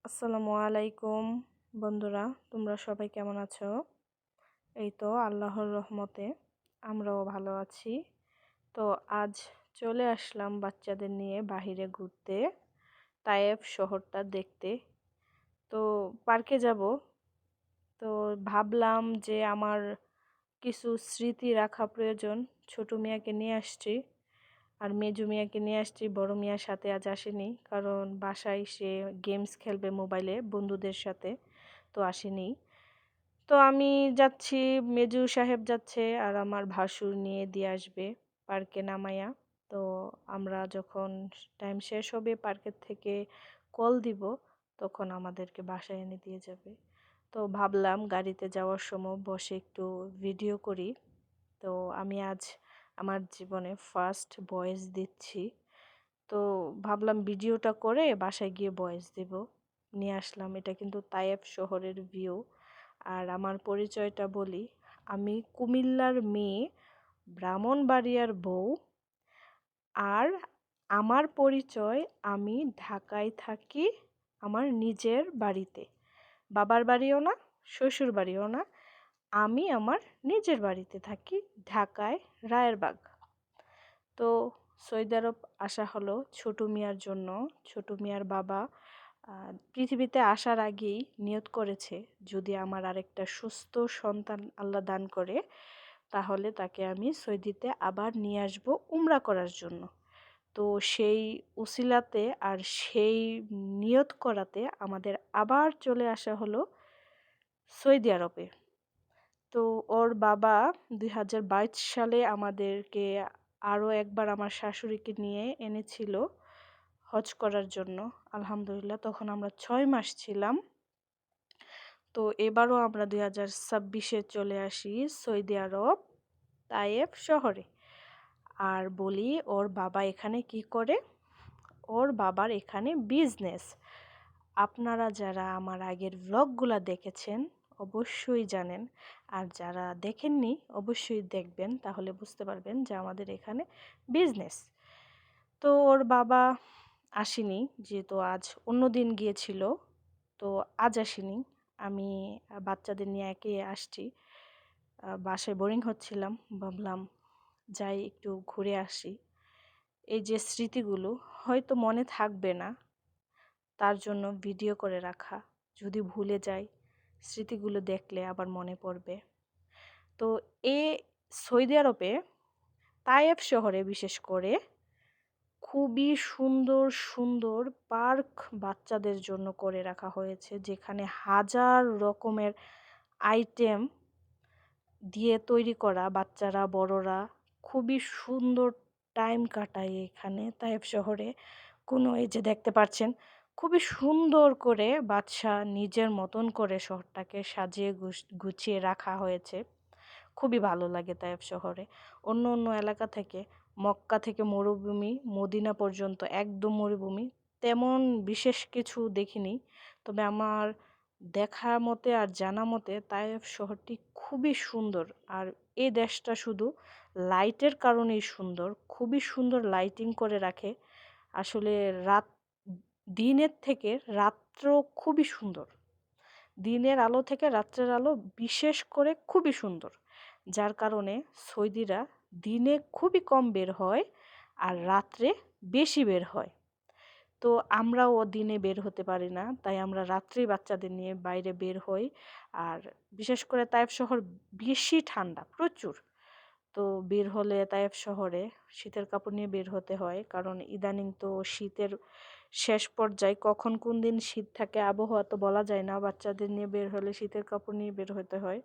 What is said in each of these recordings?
আসসালামু আলাইকুম বন্ধুরা, তোমরা সবাই কেমন আছো? এই তো আল্লাহর রহমতে আমরাও ভালো আছি। তো আজ চলে আসলাম বাচ্চাদের নিয়ে বাহিরে ঘুরতে, তায়েফ শহরটা দেখতে। তো পার্কে যাব। তো ভাবলাম যে আমার কিছু স্মৃতি রাখা প্রয়োজন। ছোট মিয়াকে নিয়ে আসছি আর মেজো মিয়াকে নিয়ে আসছি, বড় মিয়ার সাথে আজ আসেনি, কারণ বাসায় সে গেমস খেলবে মোবাইলে বন্ধুদের সাথে, তো আসেনি। তো আমি যাচ্ছি, মেজু সাহেব যাচ্ছে আর আমার ভাসুর নিয়ে দিয়ে আসবে পার্কে নামাইয়া। তো আমরা যখন টাইম শেষ হবে পার্কের থেকে কল দিব, তখন আমাদেরকে বাসায় এনে দিয়ে যাবে। তো ভাবলাম গাড়িতে যাওয়ার সময় বসে একটু ভিডিও করি। তো আমি আজ আমার জীবনে ফার্স্ট ভয়েস দিচ্ছি। তো ভাবলাম ভিডিওটা করে বাসায় গিয়ে ভয়েস দিব। নিয়ে আসলাম, এটা কিন্তু তায়েফ শহরের ভিউ। আর আমার পরিচয়টা বলি, আমি কুমিল্লার মেয়ে, ব্রাহ্মণবাড়িয়ার বউ। আর আমার পরিচয়, আমি ঢাকায় থাকি আমার নিজের বাড়িতে। বাবার বাড়িও না, শ্বশুর বাড়িও না, আমি আমার নিজের বাড়িতে থাকি ঢাকায়, রায়েরবাগ। তো সৌদি আরব আসা হলো ছোট মিয়ার জন্য। ছোট মিয়ার বাবা পৃথিবীতে আসার আগেই নিয়ত করেছে, যদি আমার আরেকটা সুস্থ সন্তান আল্লাহ দান করে, তাহলে তাকে আমি সৌদিতে আবার নিয়ে আসব উমরা করার জন্য। তো সেই উসিলাতে আর সেই নিয়ত করাতে আমাদের আবার চলে আসা হলো সৌদি আরবে। তো ওর বাবা 2022 সালে আমাদেরকে আরও একবার আমার শাশুড়িকে নিয়ে এনেছিল হজ করার জন্য। আলহামদুলিল্লাহ, তখন আমরা 6 মাস ছিলাম। তো এবারও আমরা 2026-এ চলে আসি সৌদি আরব, তায়েফ শহরে। আর বলি, ওর বাবা এখানে কি করে? ওর বাবার এখানে বিজনেস। আপনারা যারা আমার আগের ভ্লগগুলো দেখেছেন অবশ্যই জানেন, আর যারা দেখেননি অবশ্যই দেখবেন, তাহলে বুঝতে পারবেন যে আমাদের এখানে বিজনেস। তো ওর বাবা আসেনি, যেহেতু আজ অন্য দিন গিয়েছিল, তো আজ আসেনি। আমি বাচ্চাদের নিয়ে একে আসছি। বাসায় বোরিং হচ্ছিলাম, ভাবলাম যাই একটু ঘুরে আসি। এই যে স্মৃতিগুলো হয়তো মনে থাকবে না, তার জন্য ভিডিও করে রাখা। যদি ভুলে যাই, স্মৃতিগুলো দেখলে আবার মনে পড়বে। তো সৌদি আরবে তায়েফ শহরে বিশেষ করে খুবই সুন্দর সুন্দর পার্ক বাচ্চাদের জন্য করে রাখা হয়েছে, যেখানে হাজার রকমের আইটেম দিয়ে তৈরি করা, বাচ্চারা বড়রা খুবই সুন্দর টাইম কাটায় এখানে তায়েফ শহরে। এই যে দেখতে পাচ্ছেন, খুবই সুন্দর করে বাদশা নিজের মতন করে শহরটাকে সাজিয়ে গুছিয়ে রাখা হয়েছে। খুবই ভালো লাগে তায়েফ শহরে। অন্য অন্য এলাকা থেকে, মক্কা থেকে মরুভূমি, মদিনা পর্যন্ত একদম মরুভূমি, তেমন বিশেষ কিছু দেখিনি। তবে আমার দেখা মতে আর জানা মতে তায়েফ শহরটি খুবই সুন্দর। আর এই দেশটা শুধু লাইটের কারণেই সুন্দর, খুবই সুন্দর লাইটিং করে রাখে। আসলে রাত দিনের থেকে রাত্র খুবই সুন্দর, দিনের আলো থেকে রাত্রের আলো বিশেষ করে খুবই সুন্দর। যার কারণে সৌদিরা দিনে খুবই কম বের হয় আর রাত্রে বেশি বের হয়। তো আমরাও দিনে বের হতে পারি না, তাই আমরা রাত্রেই বাচ্চাদের নিয়ে বাইরে বের হই। আর বিশেষ করে তায়েফ শহর বেশি ঠান্ডা, প্রচুর। তো বের হলে তায়েফ শহরে শীতের কাপড় নিয়ে বের হতে হয়, কারণ ইদানিং তো শীতের শেষ পর্যায়ে, কখন কোন দিন শীত থাকে আবহাওয়া তো বলা যায় না। বাচ্চাদের নিয়ে বের হলে শীতের কাপড় নিয়ে বের হতে হয়।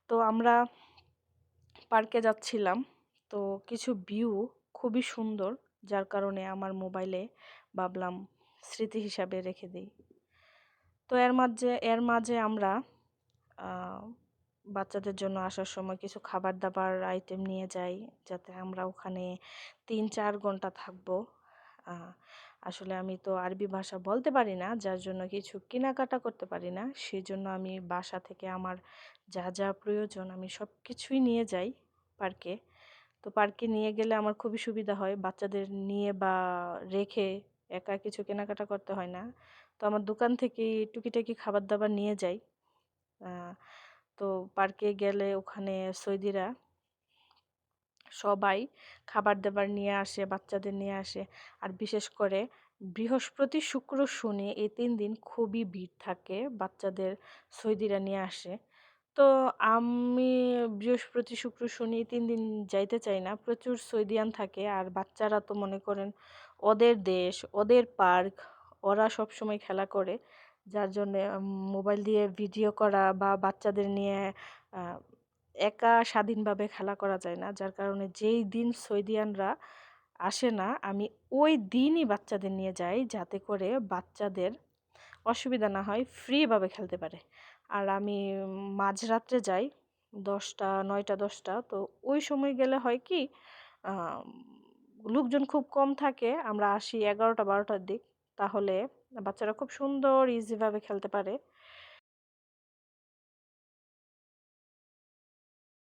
তো আমরা পার্কে যাচ্ছিলাম, তো কিছু ভিউ খুবই সুন্দর, যার কারণে আমার মোবাইলে ভাবলাম স্মৃতি হিসাবে রেখে দিই। তো এর মাঝে আমরা বাচ্চাদের জন্য আসার সময় কিছু খাবার দাবার আইটেম নিয়ে যাই, যাতে আমরা ওখানে 3-4 ঘন্টা থাকবো। আসলে আমি তো আরবি ভাষা বলতে পারি না, যার জন্য কিছু কেনাকাটা করতে পারি না। সেই জন্য আমি বাসা থেকে আমার যা যা প্রয়োজন আমি সব কিছুই নিয়ে যাই পার্কে। তো পার্কে নিয়ে গেলে আমার খুবই সুবিধা হয়, বাচ্চাদের নিয়ে বা রেখে একা কিছু কেনাকাটা করতে হয় না। তো আমার দোকান থেকেই টুকিটাকি খাবার দাবার নিয়ে যাই। তো পার্কে গেলে ওখানে সৈদিরা সবাই খাবার দাবার নিয়ে আসে, বাচ্চাদের নিয়ে আসে। আর বিশেষ করে বৃহস্পতি, শুক্র, শনি এই ৩ দিন খুবই ভিড় থাকে, বাচ্চাদের সৈদিরা নিয়ে আসে। তো আমি বৃহস্পতি, শুক্র, শনি ৩ দিন যাইতে চাই না। প্রচুর সৌদিয়ান থাকে আর বাচ্চারা তো মনে করেন ওদের দেশ, ওদের পার্ক, ওরা সবসময় খেলা করে। যার জন্যে মোবাইল দিয়ে ভিডিও করা বা বাচ্চাদের নিয়ে আ একা স্বাধীনভাবে খেলা করা যায় না। যার কারণে যেই দিন সৌদিয়ানরা আসে না, আমি ওই দিনই বাচ্চাদের নিয়ে যাই যাতে করে বাচ্চাদের অসুবিধা না হয়, ফ্রিভাবে খেলতে পারে। আর আমি মাঝরাত্রে যাই ১০টা ৯টা ১০টা, তো ওই সময় গেলে হয় কি আম লোকজন খুব কম থাকে। আমরা আসি ১১টা ১২টার দিক। তাহলে বাচ্চারা খুব সুন্দর ইজিভাবে খেলতে পারে।